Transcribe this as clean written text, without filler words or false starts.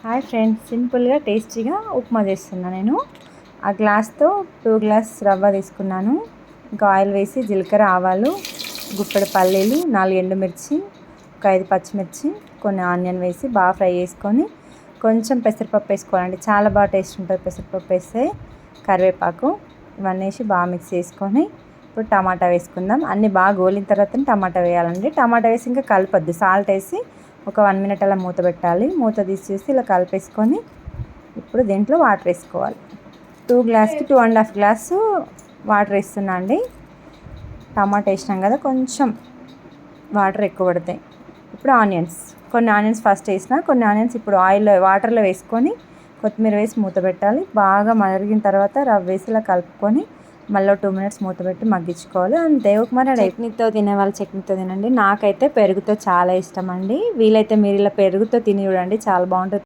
Hi friends, సింపుల్గా టేస్టీగా ఉప్మా చేస్తున్నా నేను. ఆ గ్లాస్తో 2 గ్లాస్ రవ్వ తీసుకున్నాను. ఇంకా ఆయిల్ వేసి జీలకర్ర, ఆవాలు, గుప్పెడు పల్లీలు, 4 ఎండుమిర్చి, ఒక 5 పచ్చిమిర్చి, కొన్ని ఆనియన్ వేసి బాగా ఫ్రై చేసుకొని కొంచెం పెసరపప్పు వేసుకోవాలండి. చాలా బాగా టేస్ట్ ఉంటుంది పెసరపప్పు వేస్తే. కరివేపాకు ఇవన్నీ వేసి బాగా మిక్స్ చేసుకొని ఇప్పుడు టమాటా వేసుకుందాం. అన్నీ బాగా గోలిన తర్వాత టమాటా వేయాలండి. టమాటా వేసి ఇంకా కలపొద్దు. సాల్ట్ వేసి ఒక 1 మినిట్ అలా మూత పెట్టాలి. మూత తీసేసి ఇలా కలిపేసుకొని ఇప్పుడు దీంట్లో వాటర్ వేసుకోవాలి. 2 గ్లాస్కి 2.5 గ్లాసు వాటర్ వేస్తున్నా అండి. టమాటా వేసినాం కదా, కొంచెం వాటర్ ఎక్కువ పడతాయి. ఇప్పుడు కొన్ని ఆనియన్స్ ఫస్ట్ వేసిన, కొన్ని ఆనియన్స్ ఇప్పుడు వాటర్లో వేసుకొని కొత్తిమీర వేసి మూత పెట్టాలి. బాగా మరిగిన తర్వాత రవ్వ వేసి ఇలా కలుపుకొని మళ్ళీ 2 మినిట్స్ మూత పెట్టి మగ్గించుకోవాలి. అంతే. ఉప్మా చట్నీతో తినే వాళ్ళు చట్నీతో తినండి. నాకైతే పెరుగుతో చాలా ఇష్టం అండి. వీలైతే మీరు ఇలా పెరుగుతో తిని చూడండి, చాలా బాగుంటుంది.